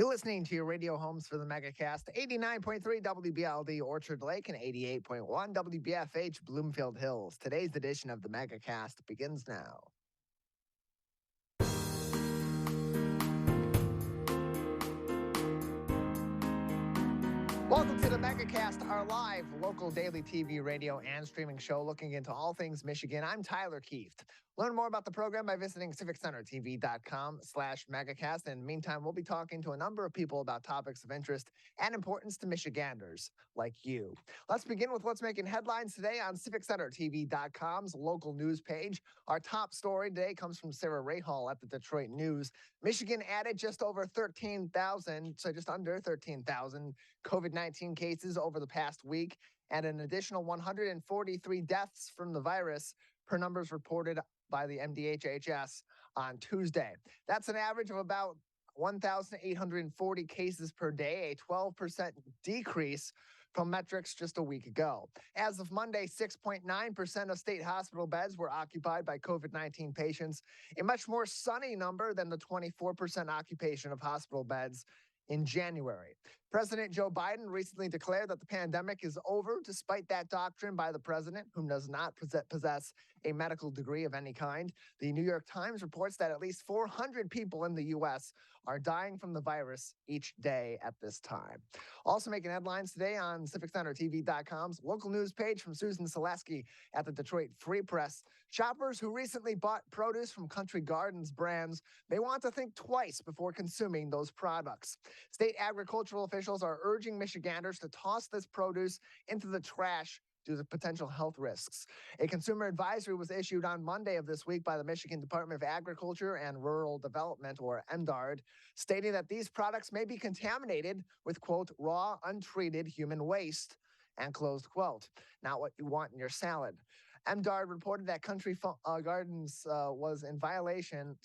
listening to your radio homes for the Megacast, 89.3 WBLD Orchard Lake and 88.1 WBFH Bloomfield Hills. Today's edition of the Megacast begins now. Welcome to the Megacast, our live local daily TV, radio, and streaming show looking into all things Michigan. I'm Tyler Kieft. Learn more about the program by visiting civiccentertv.com/megacast. In the meantime, we'll be talking to a number of people about topics of interest and importance to Michiganders like you. Let's begin with what's making headlines today on civiccentertv.com's local news page. Our top story today comes from Sarah Rahal at the Detroit News. Michigan added just over 13,000, so just under 13,000 COVID-19 cases over the past week, and an additional 143 deaths from the virus per numbers reported by the MDHHS on Tuesday. That's an average of about 1,840 cases per day, a 12% decrease from metrics just a week ago. As of Monday, 6.9% of state hospital beds were occupied by COVID-19 patients, a much more sunny number than the 24% occupation of hospital beds in January. President Joe Biden recently declared that the pandemic is over, despite that doctrine by the president, whom does not possess a medical degree of any kind. The New York Times reports that at least 400 people in the U.S. are dying from the virus each day at this time. Also making headlines today on civiccentertv.com's local news page from Susan Selesky at the Detroit Free Press. Shoppers who recently bought produce from Country Gardens brands may want to think twice before consuming those products. State agricultural officials are urging Michiganders to toss this produce into the trash due to potential health risks. A consumer advisory was issued on Monday of this week by the Michigan Department of Agriculture and Rural Development, or MDARD, stating that these products may be contaminated with, quote, raw, untreated human waste, and closed quote, not what you want in your salad. MDARD reported that Country Farms was in violation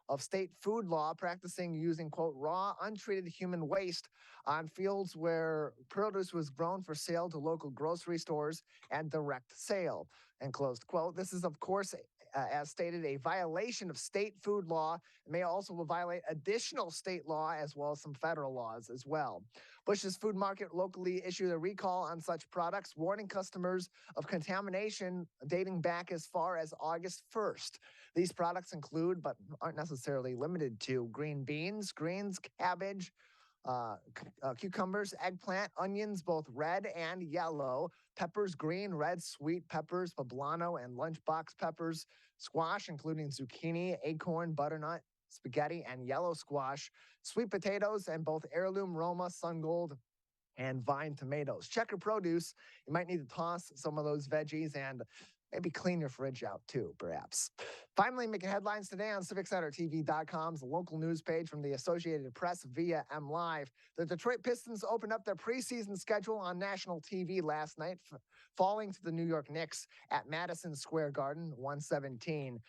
of state food law, practicing using, quote, raw, untreated human waste on fields where produce was grown for sale to local grocery stores and direct sale, and closed quote. This is, of course, as stated, a violation of state food law. It may also violate additional state law as well as some federal laws as well. Bush's Food Market locally issued a recall on such products, warning customers of contamination dating back as far as August 1st. These products include, but aren't necessarily limited to, green beans, greens, cabbage, cucumbers, eggplant, onions, both red and yellow, peppers, green, red, sweet peppers, poblano, and lunchbox peppers, squash, including zucchini, acorn, butternut, spaghetti, and yellow squash, sweet potatoes, and both heirloom Roma, sun gold, and vine tomatoes. Check your produce. You might need to toss some of those veggies and maybe clean your fridge out too, perhaps. Finally, making headlines today on civiccentertv.com's local news page from the Associated Press via MLive. The Detroit Pistons opened up their preseason schedule on national TV last night, falling to the New York Knicks at Madison Square Garden, 117-96.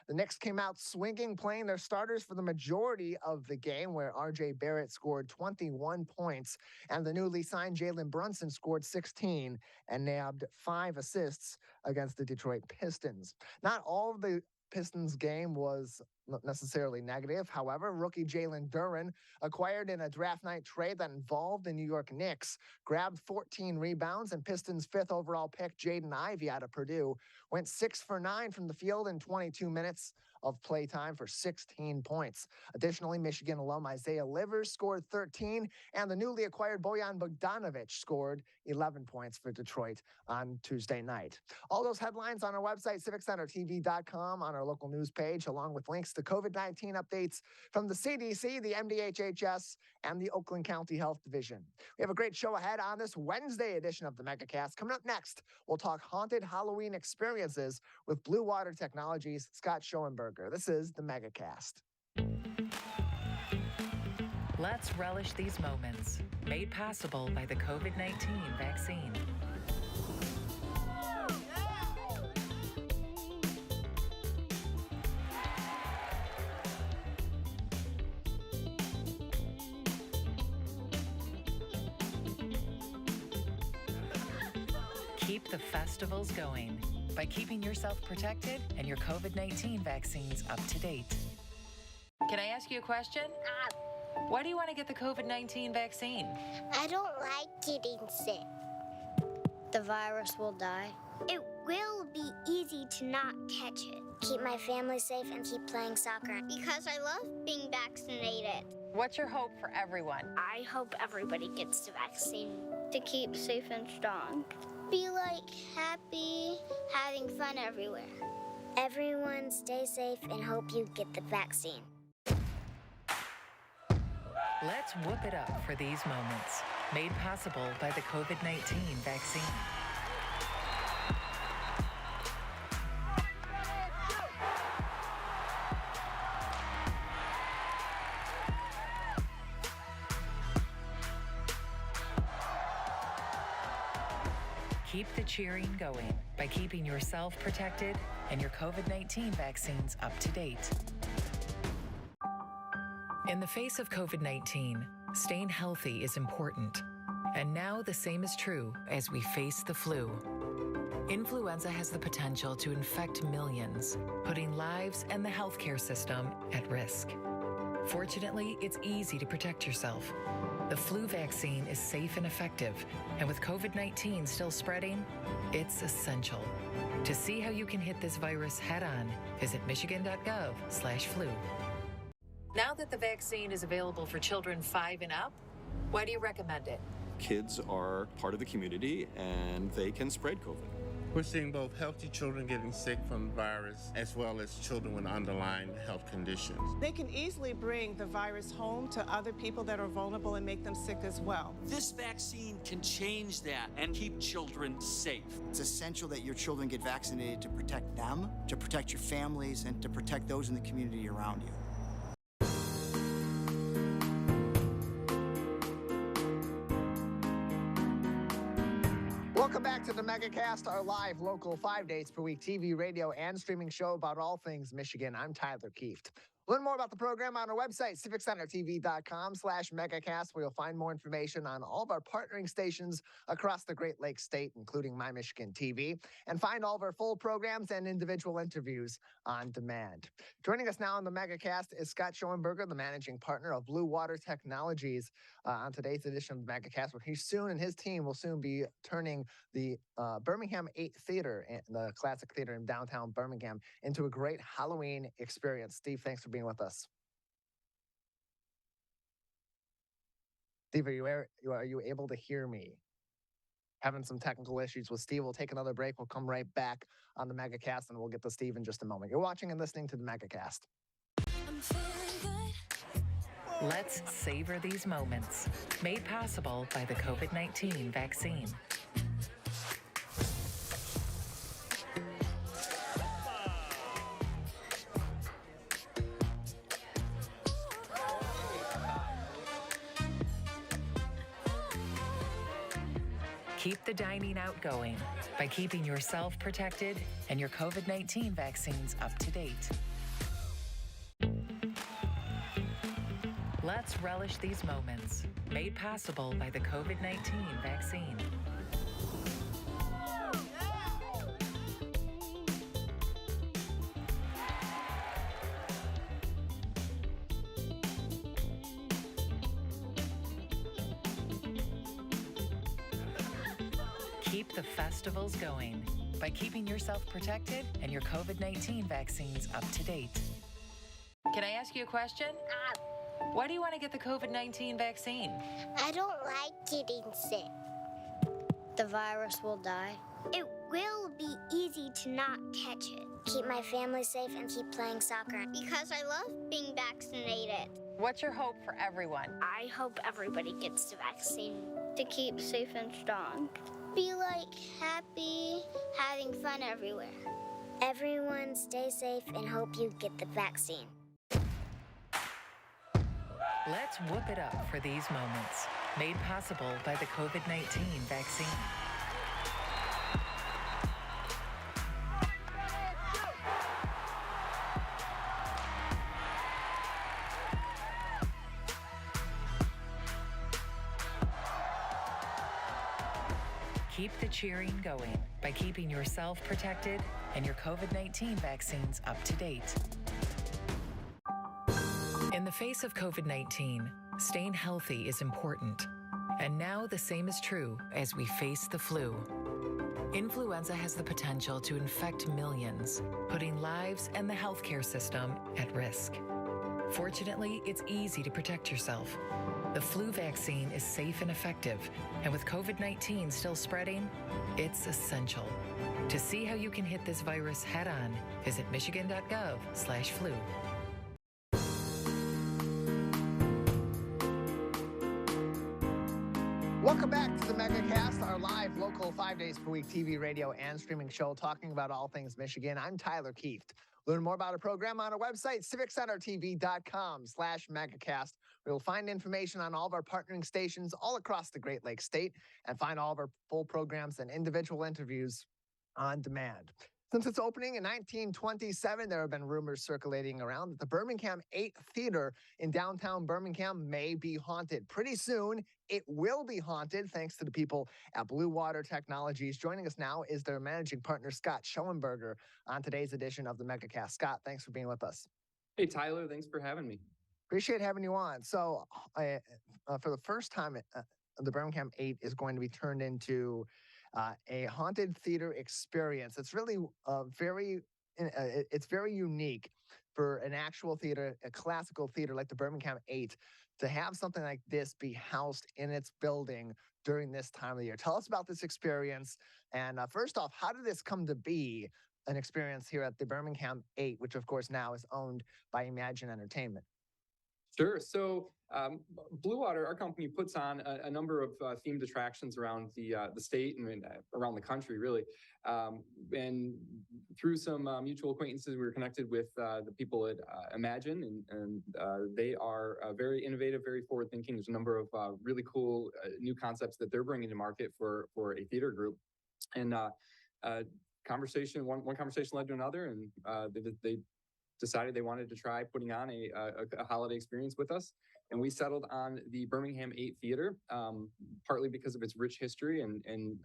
The Knicks came out swinging, playing their starters for the majority of the game, where R.J. Barrett scored 21 points, and the newly signed Jalen Brunson scored 16 and nabbed 5 assists against the Detroit Pistons. Not all of the Pistons game was not necessarily negative. However, rookie Jalen Duren, acquired in a draft night trade that involved the New York Knicks, grabbed 14 rebounds, and Pistons' 5th overall pick, Jaden Ivey out of Purdue, went 6 for 9 from the field in 22 minutes of playtime for 16 points. Additionally, Michigan alum Isaiah Livers scored 13, and the newly acquired Bojan Bogdanovic scored 11 points for Detroit on Tuesday night. All those headlines on our website, civiccentertv.com, on our local news page, along with links to COVID-19 updates from the CDC, the MDHHS, and the Oakland County Health Division. We have a great show ahead on this Wednesday edition of the Megacast. Coming up next, we'll talk haunted Halloween experiences with Bluewater Technologies' Scott Schoenberger. This is the Megacast. Let's relish these moments, made possible by the COVID-19 vaccine. Keep the festivals going by keeping yourself protected and your COVID-19 vaccines up to date. Can I ask you a question? Why do you want to get the COVID-19 vaccine? I don't like getting sick. The virus will die. It will be easy to not catch it. Keep my family safe and keep playing soccer. Because I love being vaccinated. What's your hope for everyone? I hope everybody gets the vaccine. To keep safe and strong. Be happy, having fun everywhere. Everyone stay safe and hope you get the vaccine. Let's whoop it up for these moments. Made possible by the COVID-19 vaccine. Keep the cheering going by keeping yourself protected and your COVID-19 vaccines up to date. In the face of COVID-19, staying healthy is important. And now the same is true as we face the flu. Influenza has the potential to infect millions, putting lives and the healthcare system at risk. Fortunately, it's easy to protect yourself. The flu vaccine is safe and effective, and with COVID-19 still spreading, it's essential. To see how you can hit this virus head-on, visit michigan.gov/flu. Now that the vaccine is available for children 5 and up, why do you recommend it? Kids are part of the community and they can spread COVID. We're seeing both healthy children getting sick from the virus as well as children with underlying health conditions. They can easily bring the virus home to other people that are vulnerable and make them sick as well. This vaccine can change that and keep children safe. It's essential that your children get vaccinated to protect them, to protect your families, and to protect those in the community around you. Welcome back to the Megacast, our live, local, 5 days per week TV, radio, and streaming show about all things Michigan. I'm Tyler Kieft. Learn more about the program on our website, civiccentertv.com/megacast, where you'll find more information on all of our partnering stations across the Great Lakes state, including My Michigan TV, and find all of our full programs and individual interviews on demand. Joining us now on the Megacast is Scott Schoenberger, the managing partner of Bluewater Technologies, on today's edition of the Megacast, where he soon and his team will soon be turning the Birmingham 8 Theater, the classic theater in downtown Birmingham, into a great Halloween experience. Steve, thanks for being with us. Steve, are you able to hear me? Having some technical issues with Steve. We'll take another break. We'll come right back on the Megacast, and we'll get to Steve in just a moment. You're watching and listening to the Megacast. Let's savor these moments. Made possible by the COVID-19 vaccine. Keep the dining out going by keeping yourself protected and your COVID-19 vaccines up to date. Let's relish these moments, made possible by the COVID-19 vaccine. Keep the festivals going by keeping yourself protected and your COVID-19 vaccines up to date. Can I ask you a question? Why do you want to get the COVID-19 vaccine? I don't like getting sick. The virus will die. It will be easy to not catch it. Keep my family safe and keep playing soccer. Because I love being vaccinated. What's your hope for everyone? I hope everybody gets the vaccine. To keep safe and strong. Be happy, having fun everywhere. Everyone stay safe and hope you get the vaccine. Let's whoop it up for these moments, made possible by the COVID-19 vaccine. Keep the cheering going by keeping yourself protected and your COVID-19 vaccines up to date. face of COVID-19, staying healthy is important. And now the same is true as we face the flu. Influenza has the potential to infect millions, putting lives and the healthcare system at risk. Fortunately, it's easy to protect yourself. The flu vaccine is safe and effective, and with COVID-19 still spreading, it's essential. To see how you can hit this virus head-on, visit michigan.gov/flu. Welcome back to the Megacast, our live local 5 days per week TV, radio, and streaming show talking about all things Michigan. I'm Tyler Kieft. Learn more about our program on our website, civiccentertv.com/megacast. Where you'll find information on all of our partnering stations all across the Great Lakes state and find all of our full programs and individual interviews on demand. Since its opening in 1927, there have been rumors circulating around that the Birmingham 8 Theater in downtown Birmingham may be haunted. Pretty soon, it will be haunted thanks to the people at Bluewater Technologies. Joining us now is their managing partner, Scott Schoenberger, on today's edition of the Megacast. Scott, thanks for being with us. Hey, Tyler, thanks for having me. Appreciate having you on. So for the first time, the Birmingham 8 is going to be turned into a haunted theater experience. It's really it's very unique for an actual theater, a classical theater like the Birmingham 8, to have something like this be housed in its building during this time of the year. Tell us about this experience. And first off, how did this come to be an experience here at the Birmingham 8, which of course now is owned by Emagine Entertainment? Sure. So Bluewater, our company, puts on a number of themed attractions around the state and around the country, really. And through some mutual acquaintances, we were connected with the people at Emagine, and they are very innovative, very forward-thinking. There's a number of really cool new concepts that they're bringing to market for a theater group. And one conversation led to another, and they decided they wanted to try putting on a holiday experience with us. And we settled on the Birmingham 8 Theater, partly because of its rich history and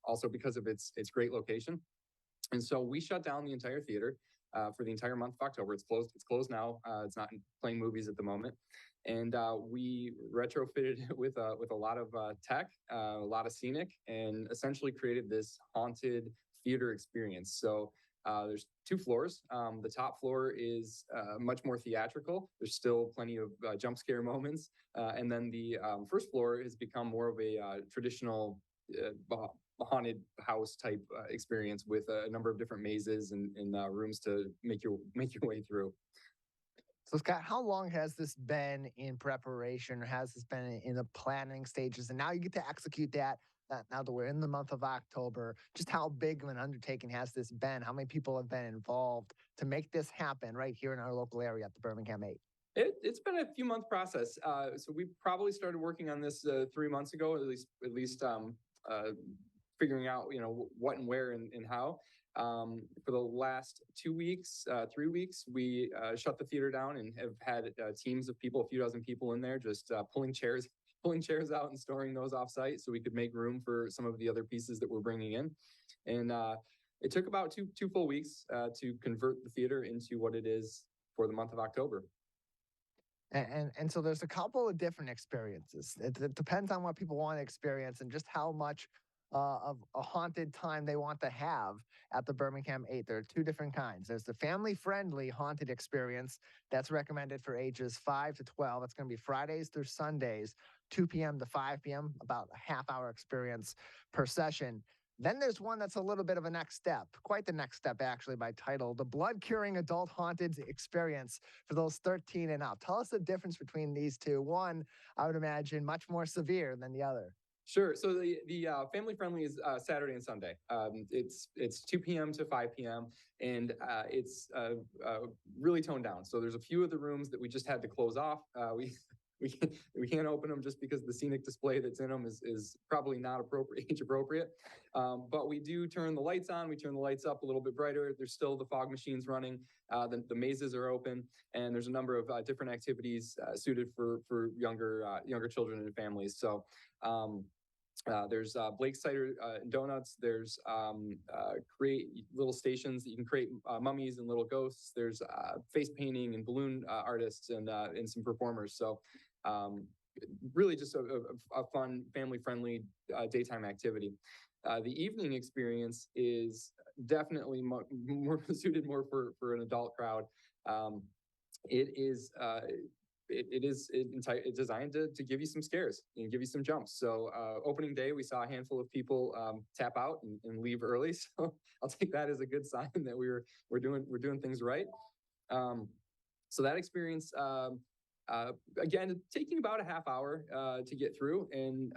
also because of its great location. And so we shut down the entire theater for the entire month of October. It's closed. It's closed now. It's not playing movies at the moment. And we retrofitted it with a lot of tech, a lot of scenic, and essentially created this haunted theater experience. So there's 2 floors. The top floor is much more theatrical. There's still plenty of jump scare moments. And then the first floor has become more of a traditional haunted house type experience with a number of different mazes and rooms to make your way through. So Scott, how long has this been in preparation, or has this been in the planning stages? And now you get to execute that. Now that we're in the month of October, just how big of an undertaking has this been? How many people have been involved to make this happen right here in our local area at the Birmingham 8? It's been a few month process. So we probably started working on this 3 months ago, at least figuring out what and where and how. For the last 2 weeks, 3 weeks, we shut the theater down and have had teams of people, a few dozen people in there, just pulling chairs out and storing those off site so we could make room for some of the other pieces that we're bringing in. And it took about two full weeks to convert the theater into what it is for the month of October. And so there's a couple of different experiences. It depends on what people want to experience and just how much of a haunted time they want to have at the Birmingham 8. There are 2 different kinds. There's the family-friendly haunted experience that's recommended for ages 5 to 12. It's going to be Fridays through Sundays, 2 p.m. to 5 p.m., about a half-hour experience per session. Then there's one that's a little bit of a next step, quite the next step actually, by title, the blood-curing adult haunted experience for those 13 and up. Tell us the difference between these 2. One, I would imagine, much more severe than the other. Sure. So the family friendly is Saturday and Sunday. It's 2 p.m. to 5 p.m. and it's really toned down. So there's a few of the rooms that we just had to close off. We can't open them just because the scenic display that's in them is probably not age appropriate. But we do turn the lights on. We turn the lights up a little bit brighter. There's still the fog machines running. The mazes are open, and there's a number of different activities suited for younger children and families. So There's Blake Cider and Donuts. There's create little stations that you can create mummies and little ghosts. There's face painting and balloon artists and some performers. So really just a fun, family-friendly daytime activity. The evening experience is definitely more suited more for an adult crowd. It's designed to give you some scares and give you some jumps. So opening day, we saw a handful of people tap out and leave early. So I'll take that as a good sign that we're doing things right. So that experience, again, taking about a half hour to get through. And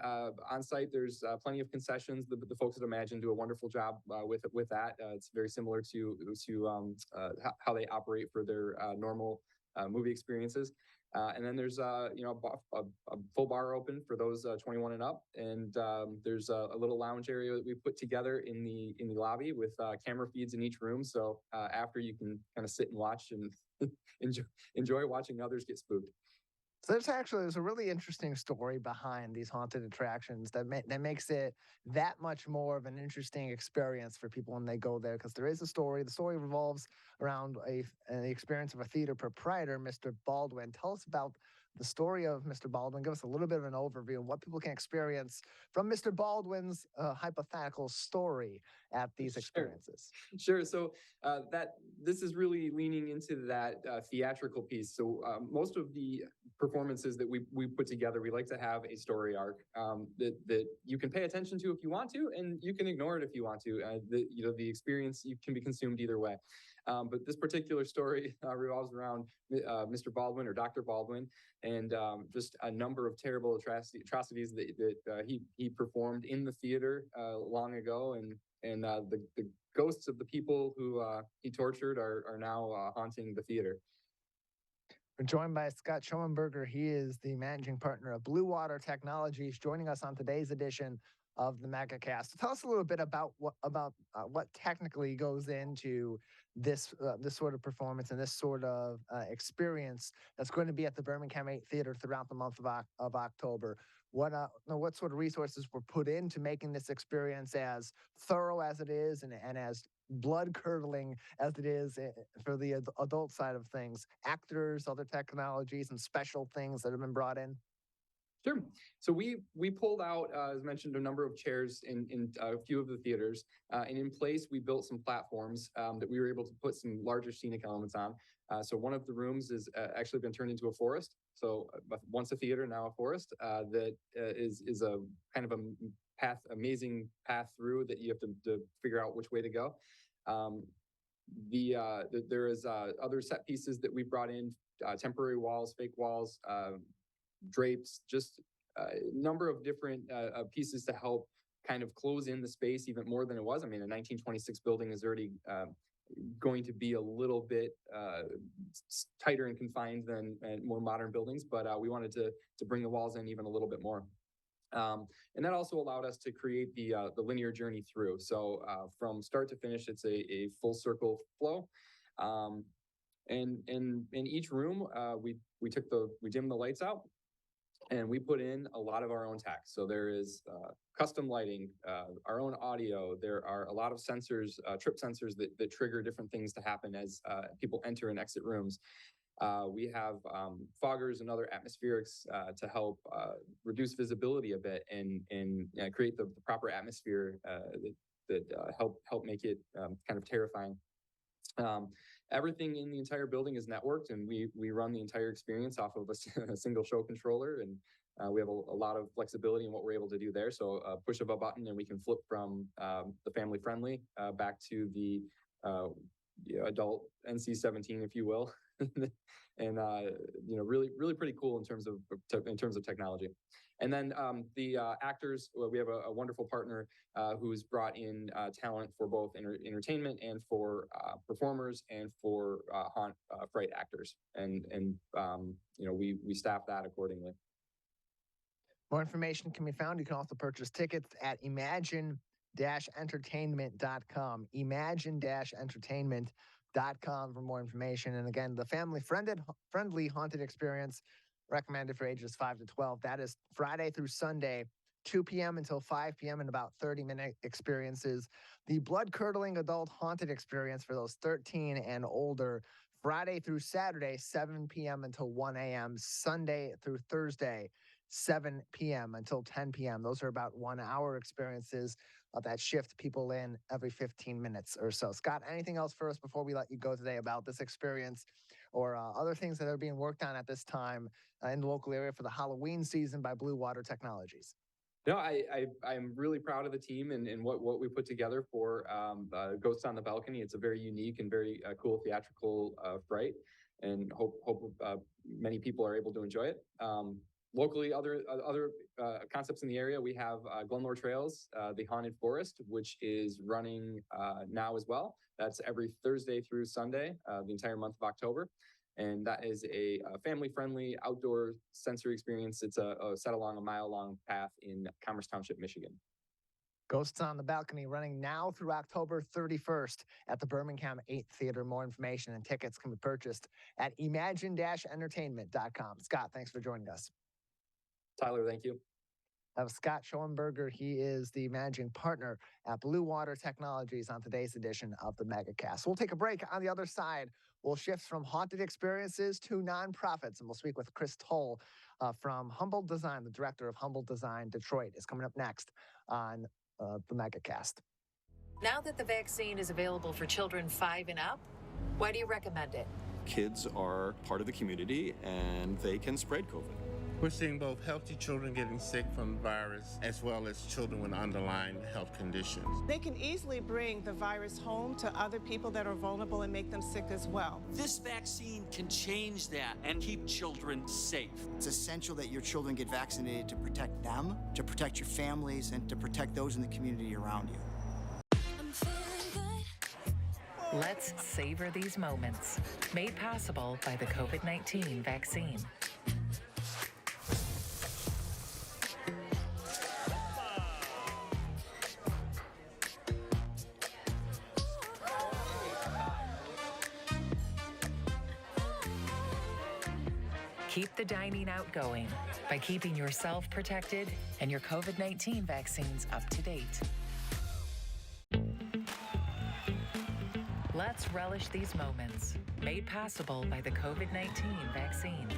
on site, there's plenty of concessions. The folks at Emagine do a wonderful job with that. It's very similar to how they operate for their normal movie experiences. And then there's a full bar open for those 21 and up, and there's a little lounge area that we put together in the lobby with camera feeds in each room. So after, you can kind of sit and watch and enjoy watching others get spooked. So there's a really interesting story behind these haunted attractions that makes it that much more of an interesting experience for people when they go there, because there is a story. The story revolves around the experience of a theater proprietor, Mr. Baldwin. Tell us about the story of Mr. Baldwin. Give us a little bit of an overview of what people can experience from Mr. Baldwin's hypothetical story at these experiences. Sure. So this is really leaning into that theatrical piece. So most of the performances that we put together, we like to have a story arc that you can pay attention to if you want to, and you can ignore it if you want to. The experience can be consumed either way. But this particular story revolves around Mr. Baldwin, or Dr. Baldwin, and just a number of terrible atrocities that he performed in the theater long ago, and the ghosts of the people who he tortured are now haunting the theater. We're joined by Scott Schoenberger. He is the managing partner of Bluewater Technologies, joining us on today's edition of the Megacast. Tell us a little bit about what technically goes into this sort of performance and this sort of experience that's going to be at the Birmingham 8 Theater throughout the month of October. What sort of resources were put into making this experience as thorough as it is and as blood-curdling as it is for the adult side of things? Actors, other technologies, and special things that have been brought in? Sure. So we pulled out, as mentioned, a number of chairs in a few of the theaters, and in place we built some platforms that we were able to put some larger scenic elements on. So one of the rooms is actually been turned into a forest. So once a theater, now a forest that is a kind of a amazing path through that you have to figure out which way to go. There is other set pieces that we brought in, temporary walls, fake walls, drapes, just a number of different pieces to help kind of close in the space even more than it was. I mean, a 1926 building is already going to be a little bit tighter and confined than more modern buildings, but we wanted to bring the walls in even a little bit more. And that also allowed us to create the linear journey through. So from start to finish, it's a full circle flow. And in each room, we dimmed the lights out, and we put in a lot of our own tech. So there is custom lighting, our own audio. There are a lot of sensors, trip sensors that trigger different things to happen as people enter and exit rooms. We have foggers and other atmospherics to help reduce visibility a bit and create the proper atmosphere that help make it kind of terrifying. Everything in the entire building is networked, and we run the entire experience off of a single show controller, and we have a lot of flexibility in what we're able to do there. So push of a button and we can flip from the family friendly back to the adult NC-17, if you will. And really pretty cool in terms of technology. And then the actors, we have a wonderful partner who's brought in talent for both entertainment and for performers and for haunt fright actors, and we staff that accordingly. More information can be found. You can also purchase tickets at Emagine-entertainment.com. Emagine-entertainment.com for more information. And again, the family-friendly haunted experience recommended for ages 5 to 12. That is Friday through Sunday, 2 p.m. until 5 p.m. and about 30-minute experiences. The blood-curdling adult haunted experience for those 13 and older, Friday through Saturday, 7 p.m. until 1 a.m., Sunday through Thursday, 7 p.m. until 10 p.m. Those are about 1 hour experiences that shift people in every 15 minutes or so. Scott, anything else for us before we let you go today about this experience or other things that are being worked on at this time in the local area for the Halloween season by Bluewater Technologies? No, I'm really proud of the team and what we put together for Ghosts on the Balcony. It's a very unique and very cool theatrical fright, and hope many people are able to enjoy it. Locally, other concepts in the area, we have Glenmore Trails, the Haunted Forest, which is running now as well. That's every Thursday through Sunday, the entire month of October. And that is a family-friendly outdoor sensory experience. It's a set along a mile-long path in Commerce Township, Michigan. Ghosts on the Balcony running now through October 31st at the Birmingham 8th Theater. More information and tickets can be purchased at Emagine-Entertainment.com. Scott, thanks for joining us. Tyler, thank you. That was Scott Schoenberger. He is the managing partner at Bluewater Technologies on today's edition of the Megacast. We'll take a break. On the other side, we'll shift from haunted experiences to nonprofits, and we'll speak with Chris Tull from Humble Design. The director of Humble Design Detroit is coming up next on the Megacast. Now that the vaccine is available for children 5 and up, why do you recommend it? Kids are part of the community and they can spread COVID. We're seeing both healthy children getting sick from the virus as well as children with underlying health conditions. They can easily bring the virus home to other people that are vulnerable and make them sick as well. This vaccine can change that and keep children safe. It's essential that your children get vaccinated to protect them, to protect your families, and to protect those in the community around you. Let's savor these moments. Made possible by the COVID-19 vaccine. Keep the dining out going by keeping yourself protected and your COVID-19 vaccines up to date. Let's relish these moments, made possible by the COVID-19 vaccine.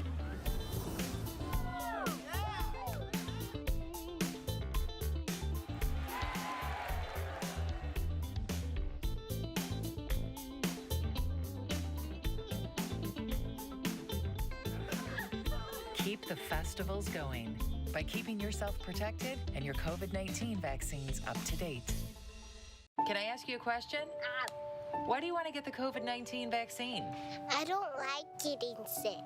Keep the festivals going by keeping yourself protected and your COVID-19 vaccines up to date. Can I ask you a question? Why do you want to get the COVID-19 vaccine? I don't like getting sick.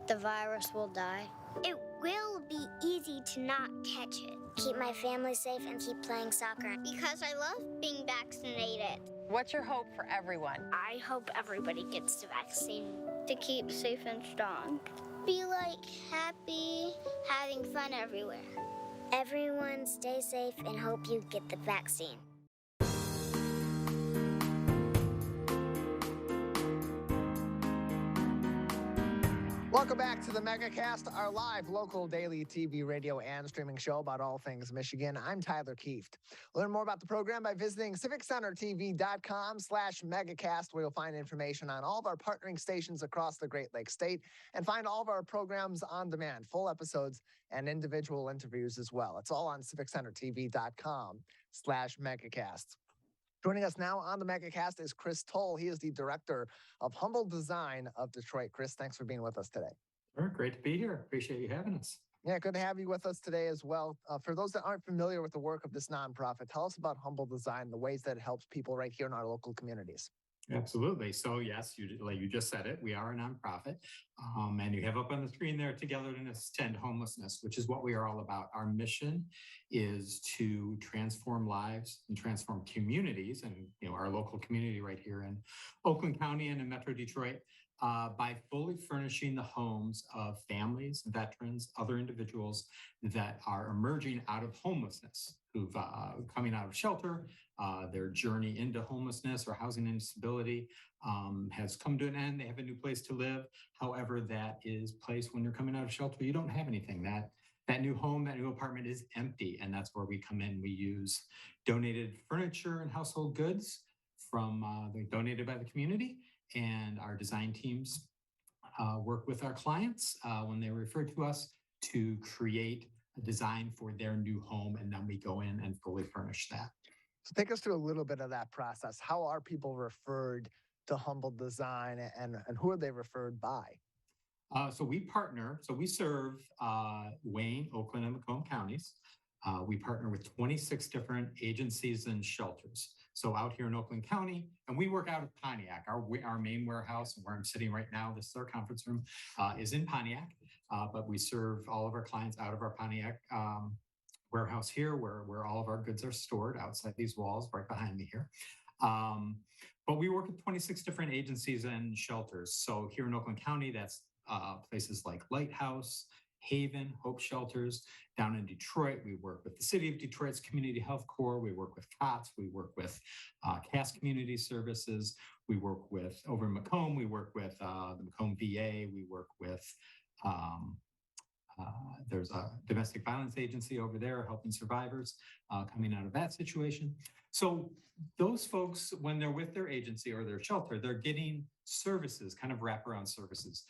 The virus will die. It will be easy to not catch it. Keep my family safe and keep playing soccer. Because I love being vaccinated. What's your hope for everyone? I hope everybody gets the vaccine to keep safe and strong. Be like happy, having fun everywhere. Everyone stay safe and hope you get the vaccine. Welcome back to the Megacast, our live local daily TV, radio, and streaming show about all things Michigan. I'm Tyler Kieft. Learn more about the program by visiting civiccentertv.com/megacast, where you'll find information on all of our partnering stations across the Great Lakes State and find all of our programs on demand, full episodes and individual interviews as well. It's all on civiccentertv.com/megacast. Joining us now on the Megacast is Chris Tull. He is the director of Humble Design of Detroit. Chris, thanks for being with us today. Sure, great to be here. Appreciate you having us. Yeah, good to have you with us today as well. For those that aren't familiar with the work of this nonprofit, tell us about Humble Design, the ways that it helps people right here in our local communities. Absolutely. So yes, like you just said it, we are a nonprofit. And you have up on the screen there, Togetherness to End Homelessness, which is what we are all about. Our mission is to transform lives and transform communities, and our local community right here in Oakland County and in Metro Detroit, by fully furnishing the homes of families, veterans, other individuals that are emerging out of homelessness, who've coming out of shelter. Their journey into homelessness or housing instability has come to an end. They have a new place to live. However, that is place when you're coming out of shelter, you don't have anything. That That new home, that new apartment is empty, and that's where we come in. We use donated furniture and household goods from donated by the community, and our design teams work with our clients when they refer to us to create a design for their new home, and then we go in and fully furnish that. So take us through a little bit of that process. How are people referred to Humble Design, and who are they referred by? So we partner, so we serve Wayne, Oakland, and Macomb counties. We partner with 26 different agencies and shelters. So out here in Oakland County, and we work out of Pontiac. Our main warehouse, where I'm sitting right now, this is our conference room, is in Pontiac. But we serve all of our clients out of our Pontiac warehouse here, where all of our goods are stored outside these walls right behind me here. But we work with 26 different agencies and shelters. So here in Oakland County, that's places like Lighthouse, Haven, Hope Shelters. Down in Detroit, we work with the City of Detroit's Community Health Corps. We work with COTS. We work with CAS Community Services. We work with, over in Macomb, we work with the Macomb VA. We work with, there's a domestic violence agency over there helping survivors coming out of that situation. So those folks, when they're with their agency or their shelter, they're getting services, kind of wraparound services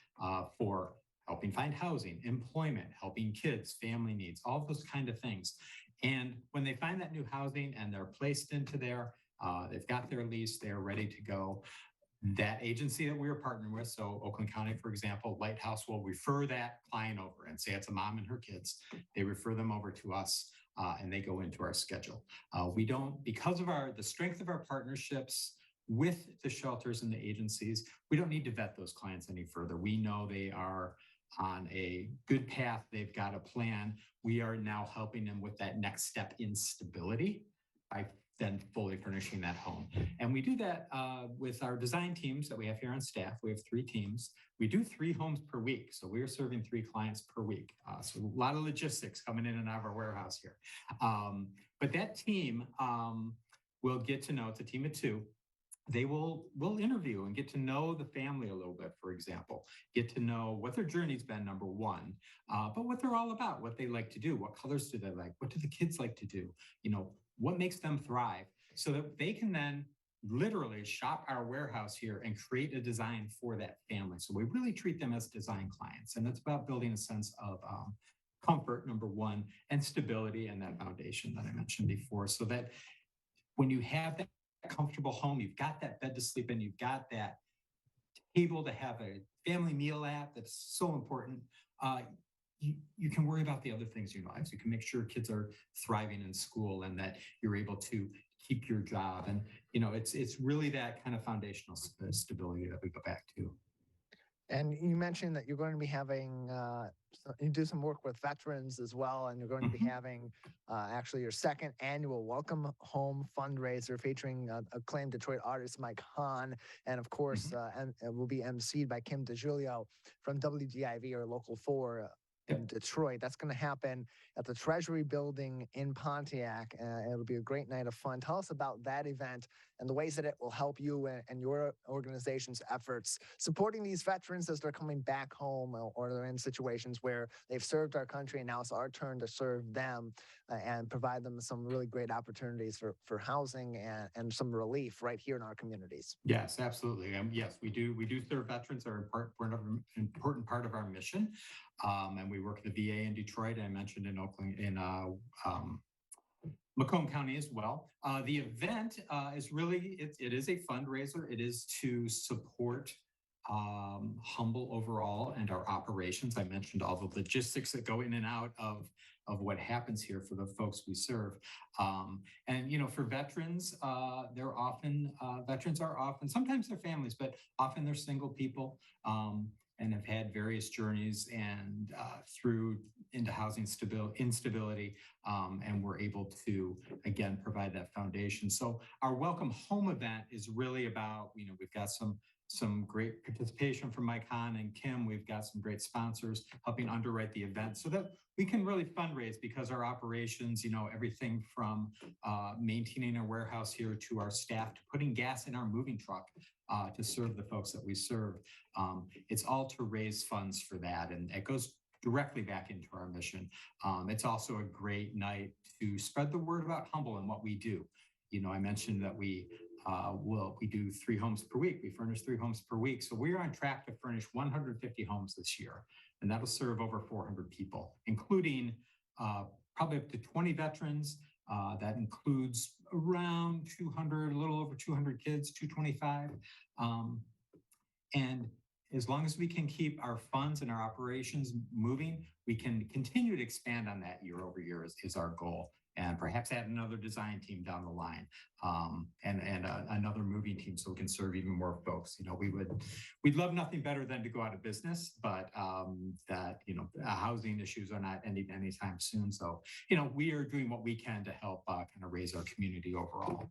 for helping find housing, employment, helping kids, family needs, all those kind of things. And when they find that new housing and they're placed into there, they've got their lease, they're ready to go. That agency that we are partnering with, so Oakland County, for example, Lighthouse will refer that client over and say it's a mom and her kids. They refer them over to us and they go into our schedule. We don't, because of the strength of our partnerships with the shelters and the agencies, we don't need to vet those clients any further. We know they are on a good path. They've got a plan. We are now helping them with that next step in stability by then fully furnishing that home. And we do that with our design teams that we have here on staff. We have 3 teams. We do 3 homes per week. So we are serving 3 clients per week. So a lot of logistics coming in and out of our warehouse here. But that team will get to know, it's a team of 2. They will interview and get to know the family a little bit, for example, get to know what their journey's been, number 1, but what they're all about, what they like to do, what colors do they like, what do the kids like to do, what makes them thrive, so that they can then literally shop our warehouse here and create a design for that family. So we really treat them as design clients, and it's about building a sense of comfort, number 1, and stability, and that foundation that I mentioned before, so that when you have that comfortable home, you've got that bed to sleep in, you've got that table to have a family meal at, that's so important. You can worry about the other things in your lives. You can make sure kids are thriving in school and that you're able to keep your job. And, it's really that kind of foundational stability that we go back to. And you mentioned that you're going to be having, you do some work with veterans as well, and you're going to be having actually your 2nd annual Welcome Home fundraiser featuring acclaimed Detroit artist Mike Hahn, and of course, it will be emceed by Kim DeGiulio from WDIV or Local 4 in Detroit. That's going to happen at the Treasury Building in Pontiac. It'll be a great night of fun. Tell us about that event and the ways that it will help you and your organization's efforts supporting these veterans as they're coming back home, or they're in situations where they've served our country and now it's our turn to serve them and provide them some really great opportunities for housing and some relief right here in our communities. Yes, absolutely. Yes, we do serve veterans. Are an important part of our mission. And we work at the VA in Detroit. I mentioned in Oakland, in Macomb County as well. The event is really, it is a fundraiser. It is to support Humble overall and our operations. I mentioned all the logistics that go in and out of what happens here for the folks we serve. And, for veterans, veterans are often, sometimes they're families, but often they're single people. And have had various journeys and through into housing instability, and we're able to, again, provide that foundation. So our Welcome Home event is really about, we've got some great participation from Mike Hahn and Kim. We've got some great sponsors helping underwrite the event so that we can really fundraise, because our operations, everything from maintaining our warehouse here to our staff to putting gas in our moving truck to serve the folks that we serve. It's all to raise funds for that. And it goes directly back into our mission. It's also a great night to spread the word about Humble and what we do. I mentioned that we do 3 homes per week. We furnish 3 homes per week. So we're on track to furnish 150 homes this year. And that'll serve over 400 people, including probably up to 20 veterans. That includes around 200, a little over 200 kids, 225. And as long as we can keep our funds and our operations moving, we can continue to expand on that year over year is our goal. And perhaps add another design team down the line, and another moving team, so we can serve even more folks. We'd love nothing better than to go out of business, but housing issues are not ending anytime soon. So we are doing what we can to help kind of raise our community overall.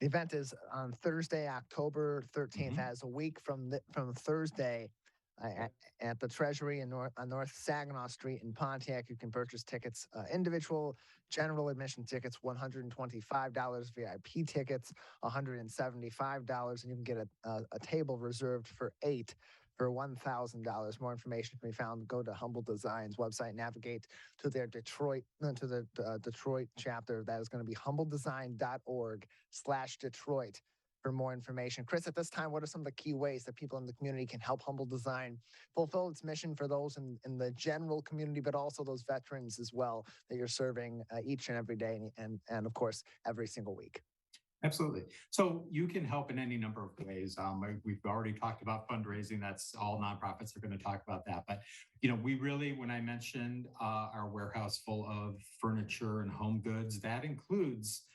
The event is on Thursday, October 13th, as a week from Thursday. At the Treasury on North Saginaw Street in Pontiac. You can purchase tickets, individual general admission tickets, $125, VIP tickets, $175, and you can get a table reserved for 8 for $1,000. More information can be found. Go to Humble Design's website, navigate to their Detroit chapter. That is going to be humbledesign.org/Detroit. For more information. Chris, at this time, what are some of the key ways that people in the community can help Humble Design fulfill its mission for those in the general community, but also those veterans as well that you're serving each and every day and of course, every single week? Absolutely. So you can help in any number of ways. We've already talked about fundraising. That's all nonprofits are going to talk about that. But, we really, when I mentioned our warehouse full of furniture and home goods, that includes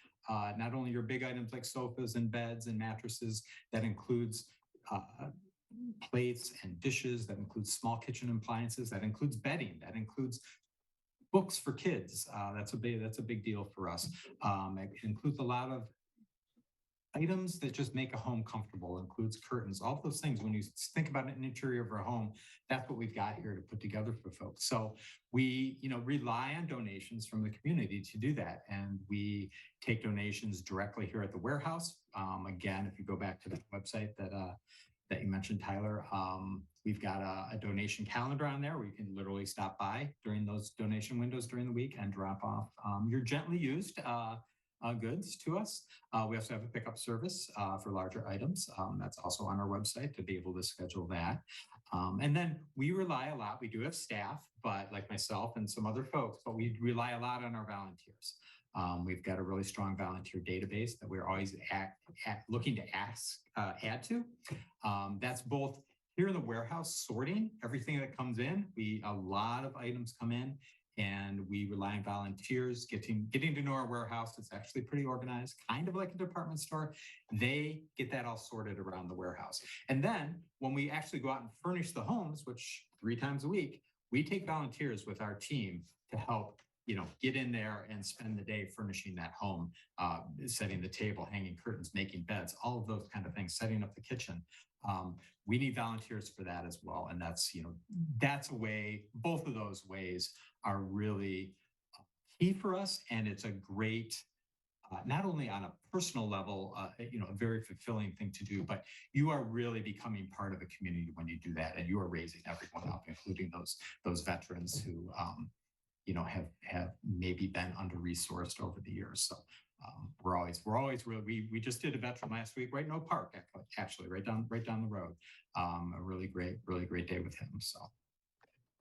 not only your big items like sofas and beds and mattresses, that includes plates and dishes, that includes small kitchen appliances, that includes bedding, that includes books for kids. That's a big deal for us. It includes a lot of items that just make a home comfortable, includes curtains, all of those things. When you think about an interior of our home, that's what we've got here to put together for folks. So we, rely on donations from the community to do that. And we take donations directly here at the warehouse. Again, if you go back to that website that you mentioned, Tyler, we've got a donation calendar on there where you can literally stop by during those donation windows during the week and drop off your gently used goods to us. We also have a pickup service for larger items. That's also on our website to be able to schedule that. And then we rely a lot. We do have staff, but like myself and some other folks, but we rely a lot on our volunteers. We've got a really strong volunteer database that we're always looking to add to. That's both here in the warehouse, sorting everything that comes in. A lot of items come in, and we rely on volunteers getting to know our warehouse. It's actually pretty organized, kind of like a department store. They get that all sorted around the warehouse. And then when we actually go out and furnish the homes, which 3 times a week, we take volunteers with our team to help, get in there and spend the day furnishing that home, setting the table, hanging curtains, making beds, all of those kind of things, setting up the kitchen. We need volunteers for that as well. And that's a way, both of those ways are really key for us. And it's a great, not only on a personal level, a very fulfilling thing to do, but you are really becoming part of the community when you do that. And you are raising everyone up, including those veterans who, have maybe been under-resourced over the years. So we're always really, we just did a veteran last week, right in Oak Park, actually, right down the road. A really great day with him. So.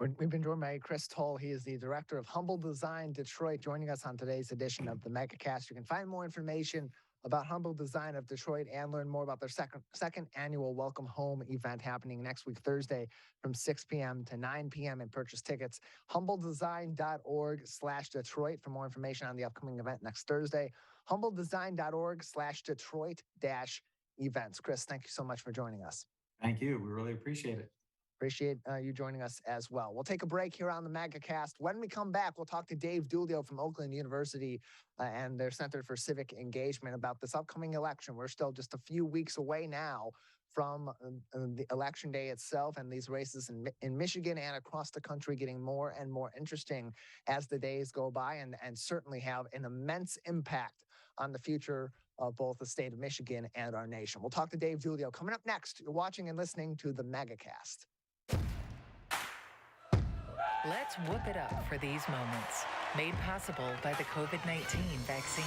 We've been joined by Chris Tull. He is the director of Humble Design Detroit, joining us on today's edition of the Megacast. You can find more information about Humble Design of Detroit and learn more about their second annual Welcome Home event happening next week, Thursday, from 6 p.m. to 9 p.m. and purchase tickets. humbledesign.org/Detroit for more information on the upcoming event next Thursday. humbledesign.org/Detroit-events. Chris, thank you so much for joining us. Thank you. We really appreciate it. Appreciate you joining us as well. We'll take a break here on the Megacast. When we come back, we'll talk to Dave Dulio from Oakland University and their Center for Civic Engagement about this upcoming election. We're still just a few weeks away now from the election day itself, and these races in Michigan and across the country getting more and more interesting as the days go by, and certainly have an immense impact on the future of both the state of Michigan and our nation. We'll talk to Dave Dulio coming up next. You're watching and listening to the Megacast. Let's whoop it up for these moments, made possible by the COVID-19 vaccine.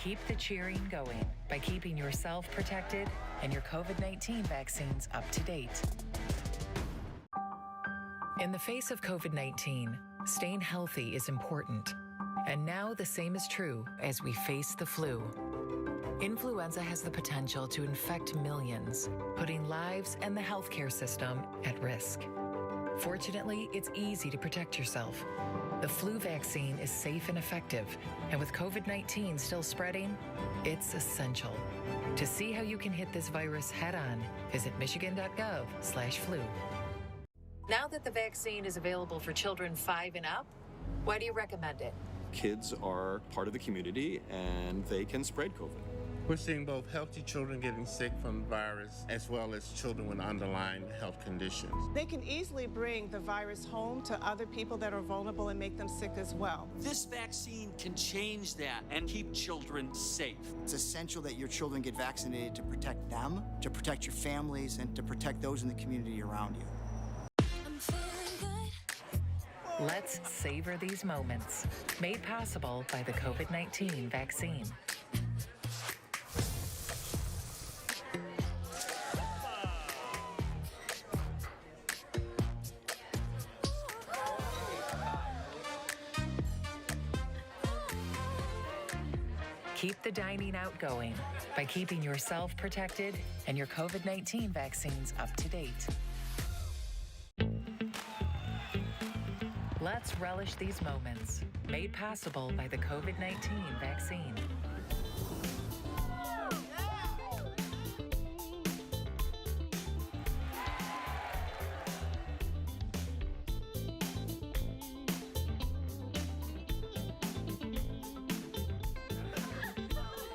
Keep the cheering going by keeping yourself protected and your COVID-19 vaccines up to date. In the face of COVID-19, staying healthy is important. And now the same is true as we face the flu. Influenza has the potential to infect millions, putting lives and the healthcare system at risk. Fortunately, it's easy to protect yourself. The flu vaccine is safe and effective, and with COVID-19 still spreading, it's essential. To see how you can hit this virus head-on, visit michigan.gov/flu. Now that the vaccine is available for children 5 and up, why do you recommend it? Kids are part of the community and they can spread COVID. We're seeing both healthy children getting sick from the virus as well as children with underlying health conditions. They can easily bring the virus home to other people that are vulnerable and make them sick as well. This vaccine can change that and keep children safe. It's essential that your children get vaccinated to protect them, to protect your families, and to protect those in the community around you. Let's savor these moments, made possible by the COVID-19 vaccine. Keep the dining out going by keeping yourself protected and your COVID-19 vaccines up to date. Let's relish these moments, made possible by the COVID-19 vaccine.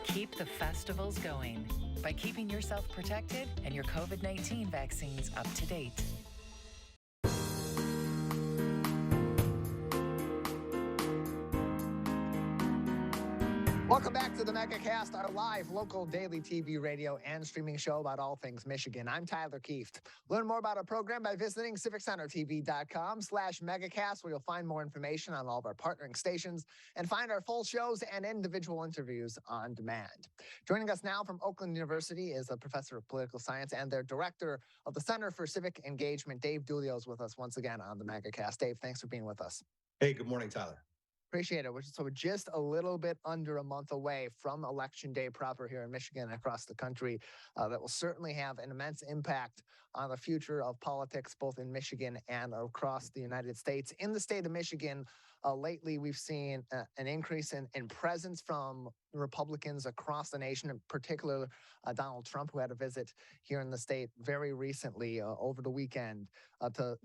Keep the festivals going by keeping yourself protected and your COVID-19 vaccines up to date. Welcome back to the Megacast, our live local daily TV, radio, and streaming show about all things Michigan. I'm Tyler Kieft. Learn more about our program by visiting civiccentertv.com/megacast, where you'll find more information on all of our partnering stations and find our full shows and individual interviews on demand. Joining us now from Oakland University is a professor of political science and their director of the Center for Civic Engagement. Dave Dulio is with us once again on the Megacast. Dave, thanks for being with us. Hey, good morning, Tyler. Appreciate it. So we're just a little bit under a month away from Election Day proper here in Michigan and across the country. That will certainly have an immense impact on the future of politics, both in Michigan and across the United States. In the state of Michigan, lately we've seen an increase in presence from Republicans across the nation, in particular Donald Trump, who had a visit here in the state very recently over the weekend to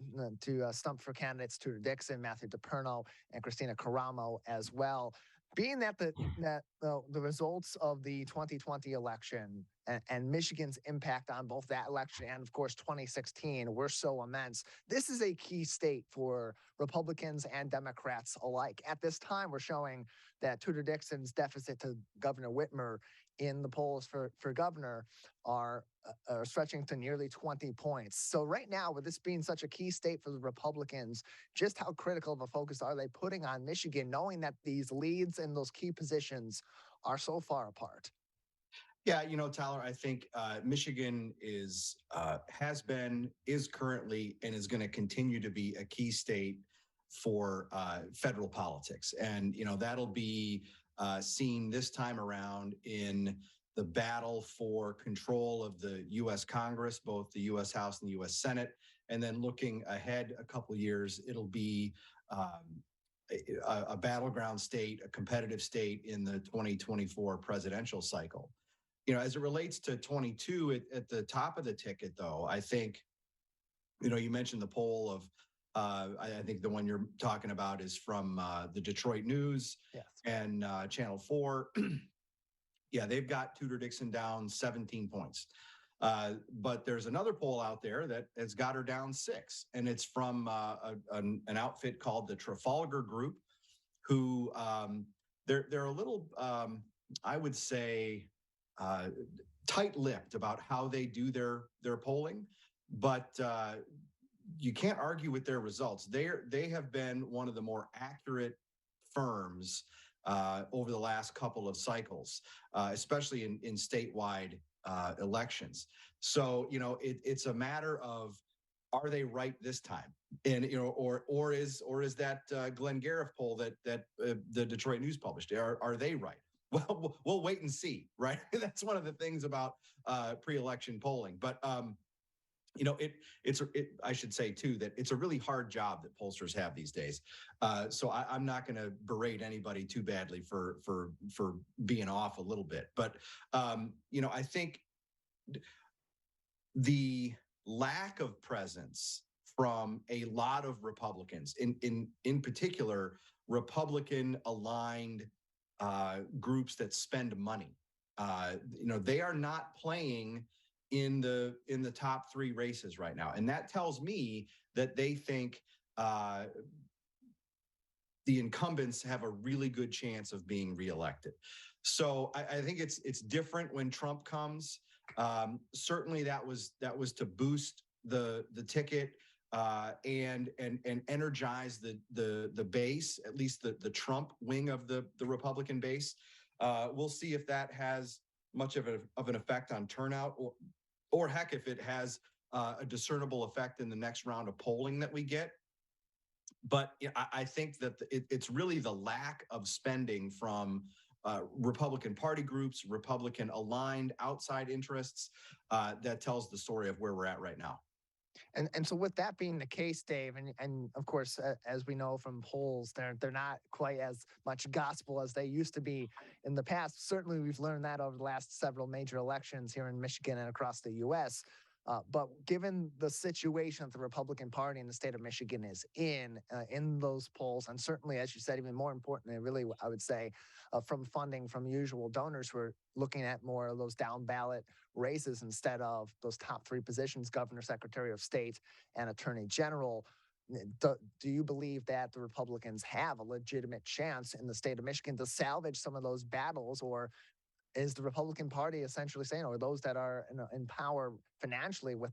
stump for candidates Tudor Dixon, Matthew DePerno, and Christina Caramo as well. Being that the results of the 2020 election and Michigan's impact on both that election and, of course, 2016 were so immense, this is a key state for Republicans and Democrats alike. At this time, we're showing that Tudor Dixon's deficit to Governor Whitmer in the polls for governor are stretching to nearly 20 points. So right now, with this being such a key state for the Republicans, just how critical of a focus are they putting on Michigan, knowing that these leads in those key positions are so far apart? Yeah, Tyler, I think Michigan has been, is currently, and is going to continue to be a key state for federal politics. And, that'll be seen this time around in the battle for control of the U.S. Congress, both the U.S. House and the U.S. Senate. And then looking ahead a couple of years, it'll be a battleground state, a competitive state in the 2024 presidential cycle. As it relates to 22 at the top of the ticket, though, I think, you mentioned the poll of, I think the one you're talking about is from the Detroit News. Yes. And Channel 4. Yeah, they've got Tudor Dixon down 17 points. But there's another poll out there that has got her down 6, and it's from an outfit called the Trafalgar Group, who they're a little, I would say, tight-lipped about how they do their polling, but you can't argue with their results. They have been one of the more accurate firms over the last couple of cycles, especially in statewide elections. So, it's a matter of, are they right this time? And, or is that Glenn Gariff poll that the Detroit News published, are they right? Well, we'll wait and see, right? That's one of the things about pre-election polling. But I should say too that it's a really hard job that pollsters have these days. So I'm not going to berate anybody too badly for being off a little bit. But I think the lack of presence from a lot of Republicans, in particular, Republican aligned groups that spend money, they are not playing in the top 3 races right now, and that tells me that they think the incumbents have a really good chance of being reelected. So I think it's different when Trump comes. Certainly, that was to boost the ticket and energize the base, at least the Trump wing of the Republican base. We'll see if that has much of an effect on turnout, or heck, if it has a discernible effect in the next round of polling that we get. But I think that it's really the lack of spending from Republican Party groups, Republican aligned outside interests that tells the story of where we're at right now. And so with that being the case, Dave, and of course, as we know from polls, they're not quite as much gospel as they used to be in the past. Certainly, we've learned that over the last several major elections here in Michigan and across the U.S. But given the situation that the Republican Party in the state of Michigan is in those polls, and certainly, as you said, even more importantly, really, I would say, from funding from usual donors who are looking at more of those down ballot races instead of those top 3 positions, governor, secretary of state, and attorney general. Do you believe that the Republicans have a legitimate chance in the state of Michigan to salvage some of those battles, or is the Republican Party essentially saying, or those that are in power financially with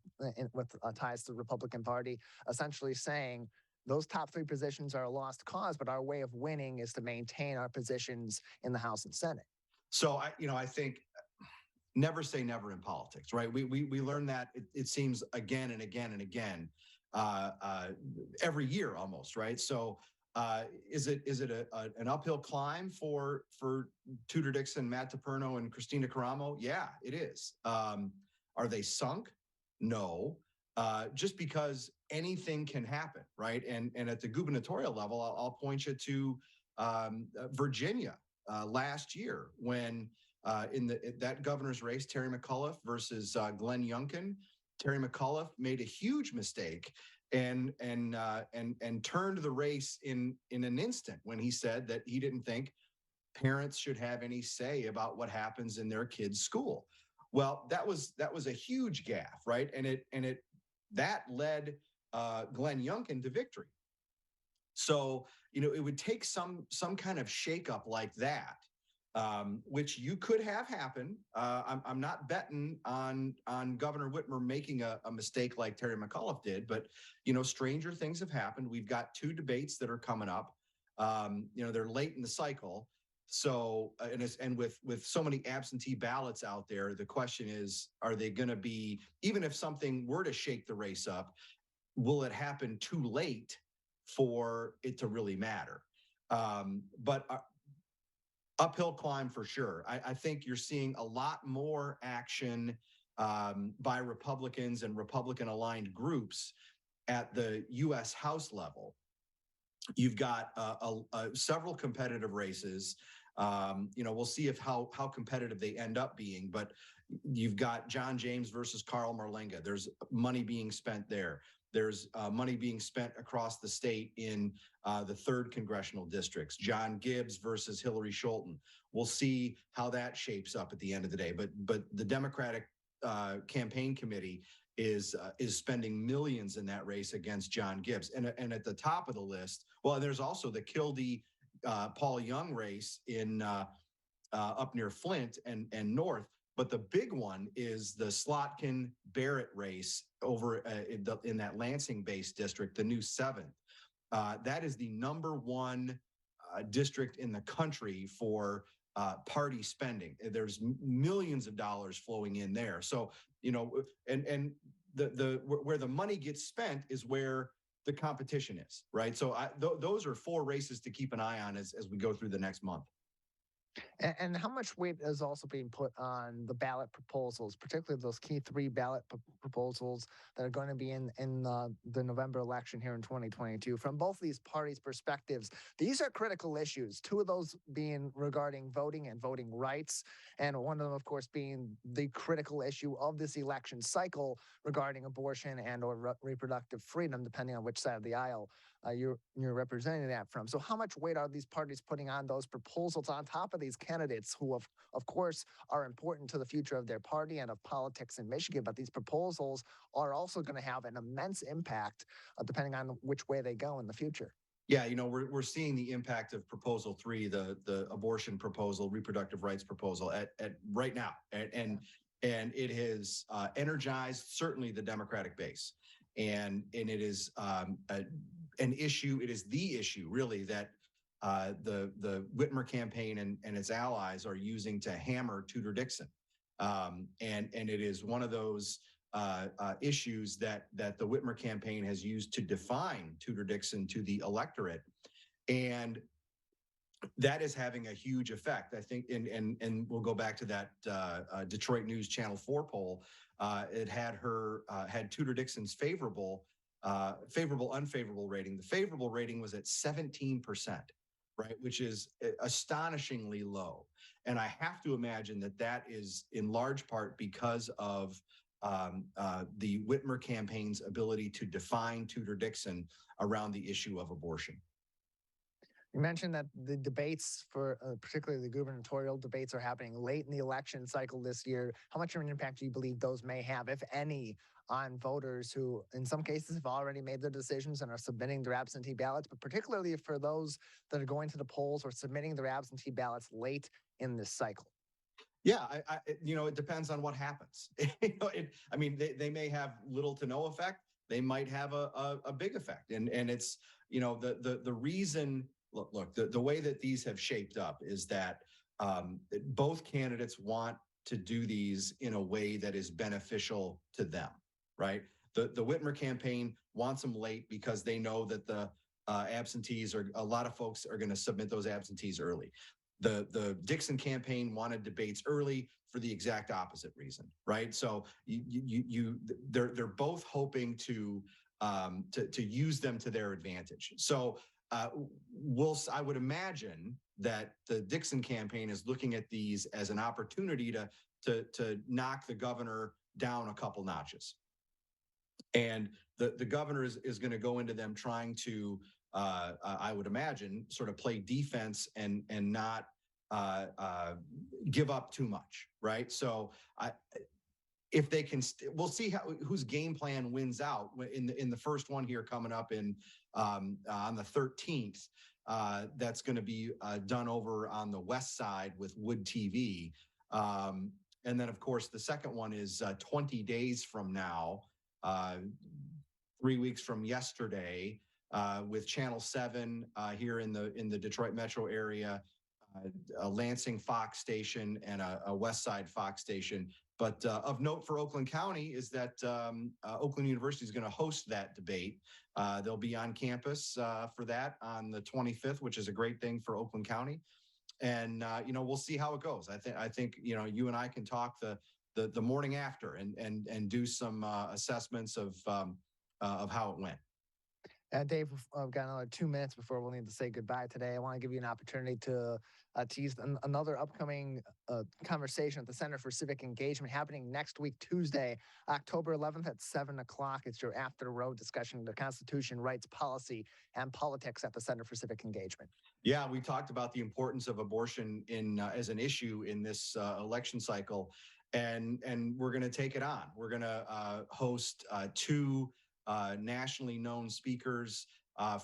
ties to the Republican Party, essentially saying those top 3 positions are a lost cause, but our way of winning is to maintain our positions in the House and Senate? So I think never say never in politics, right? We learn that it seems again and again and again every year almost, right? So is it an uphill climb for Tudor Dixon, Matt DePerno, and Christina Caramo? Yeah, it is. Are they sunk? No. Just because anything can happen, right? And at the gubernatorial level, I'll point you to Virginia last year when in that governor's race, Terry McAuliffe versus Glenn Youngkin. Terry McAuliffe made a huge mistake and turned the race in an instant when he said that he didn't think parents should have any say about what happens in their kids' school. Well, that was a huge gaffe, right? And that led Glenn Youngkin to victory. So it would take some kind of shakeup like that, which you could have happen. I'm not betting on Governor Whitmer making a mistake like Terry McAuliffe did, but stranger things have happened. We've got 2 debates that are coming up. They're late in the cycle. So and with so many absentee ballots out there, the question is, are they going to be, even if something were to shake the race up, will it happen too late for it to really matter? But uphill climb for sure. I think you're seeing a lot more action by Republicans and Republican aligned groups at the U.S. House level. You've got several competitive races. We'll see how competitive they end up being, but you've got John James versus Carl Marlenga. There's money being spent there. There's money being spent across the state in the 3rd congressional districts. John Gibbs versus Hillary Scholten. We'll see how that shapes up at the end of the day. But the Democratic campaign committee is spending millions in that race against John Gibbs. And at the top of the list, well, there's also the Kildee Paul Young race in up near Flint and North. But the big one is the Slotkin Barrett race over in that Lansing-based district, the new 7th. That is the #1 district in the country for party spending. There's millions of dollars flowing in there. So, and where the money gets spent is where the competition is, right? So those are 4 races to keep an eye on as we go through the next month. And how much weight is also being put on the ballot proposals, particularly those key 3 ballot proposals that are going to be in the November election here in 2022? From both these parties' perspectives, these are critical issues. 2 of those being regarding voting and voting rights, and one of them, of course, being the critical issue of this election cycle regarding abortion and/or reproductive freedom, depending on which side of the aisle you're representing that from. So how much weight are these parties putting on those proposals on top of these candidates who, of course, are important to the future of their party and of politics in Michigan? But these proposals are also going to have an immense impact depending on which way they go in the future. Yeah, we're seeing the impact of Proposal 3, the abortion proposal, reproductive rights proposal at right now, and it has energized certainly the Democratic base, and it is an issue. It is the issue really that the Whitmer campaign and its allies are using to hammer Tudor Dixon, and it is one of those issues that the Whitmer campaign has used to define Tudor Dixon to the electorate, and that is having a huge effect, I think. And we'll go back to that Detroit News Channel 4 poll. It had Tudor Dixon's favorable, unfavorable rating. The favorable rating was at 17%, right, which is astonishingly low. And I have to imagine that is in large part because of the Whitmer campaign's ability to define Tudor Dixon around the issue of abortion. You mentioned that the debates for particularly the gubernatorial debates are happening late in the election cycle this year. How much of an impact do you believe those may have, if any, on voters who in some cases have already made their decisions and are submitting their absentee ballots, but particularly for those that are going to the polls or submitting their absentee ballots late in this cycle? Yeah, it depends on what happens. They may have little to no effect. They might have a big effect. And it's, the reason, look, the way that these have shaped up is that both candidates want to do these in a way that is beneficial to them, right? The Whitmer campaign wants them late because they know that the absentees a lot of folks are going to submit those absentees early. The Dixon campaign wanted debates early for the exact opposite reason, right? So they're both hoping to use them to their advantage. So I would imagine that the Dixon campaign is looking at these as an opportunity to knock the governor down a couple notches, and the governor is going to go into them trying to, I would imagine, sort of play defense and not give up too much, right? So if they can, we'll see whose game plan wins out in the first one here coming up on the 13th. That's going to be done over on the west side with Wood TV, and then of course the second one is 20 days from now, 3 weeks from yesterday, with Channel 7 here in the Detroit metro area, a Lansing Fox station and a West Side Fox station. But of note for Oakland County is that Oakland University is going to host that debate. They'll be on campus for that on the 25th, which is a great thing for Oakland County. And we'll see how it goes. I think you and I can talk the morning after and do some assessments of how it went. Dave, I've got another 2 minutes before we'll need to say goodbye today. I want to give you an opportunity to tease another upcoming conversation at the Center for Civic Engagement happening next week, Tuesday, October 11th at 7 o'clock. It's your after the road discussion of the Constitution, rights, policy, and politics at the Center for Civic Engagement. Yeah, we talked about the importance of abortion as an issue in this election cycle. and we're going to take it on. We're going to host two nationally known speakers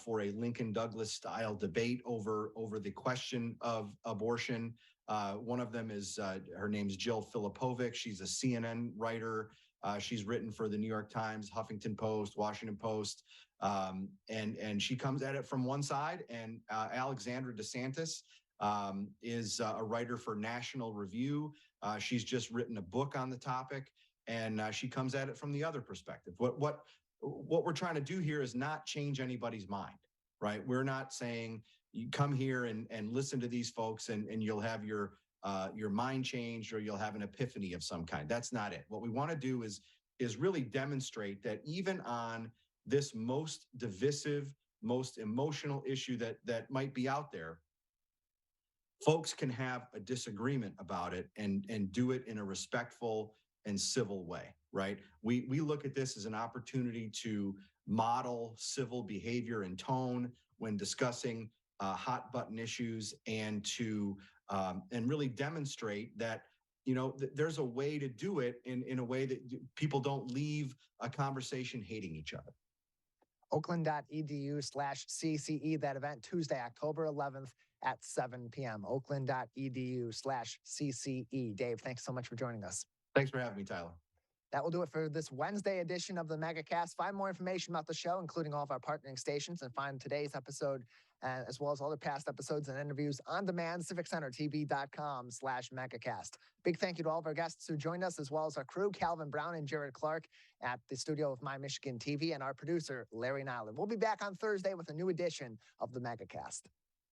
for a Lincoln Douglas style debate over the question of abortion. One of them is her name's Jill Filipovic. She's a CNN writer. She's written for the New York Times, Huffington Post, Washington Post, and she comes at it from one side. And Alexandra DeSantis is a writer for National Review. She's just written a book on the topic, and she comes at it from the other perspective. What we're trying to do here is not change anybody's mind, right? We're not saying you come here and listen to these folks and you'll have your mind changed or you'll have an epiphany of some kind. That's not it. What we want to do is really demonstrate that even on this most divisive, most emotional issue that might be out there, folks can have a disagreement about it and do it in a respectful and civil way, right? We look at this as an opportunity to model civil behavior and tone when discussing hot button issues, and to and really demonstrate that there's a way to do it in a way that people don't leave a conversation hating each other. Oakland.edu/CCE, that event Tuesday, October 11th at 7 p.m. Oakland.edu/CCE. Dave, thanks so much for joining us. Thanks for having me, Tyler. That will do it for this Wednesday edition of the Megacast. Find more information about the show, including all of our partnering stations, and find today's episode, as well as other past episodes and interviews on demand, civiccentertv.com/Megacast. Big thank you to all of our guests who joined us, as well as our crew, Calvin Brown and Jared Clark at the studio of My Michigan TV, and our producer, Larry Nyland. We'll be back on Thursday with a new edition of the Megacast.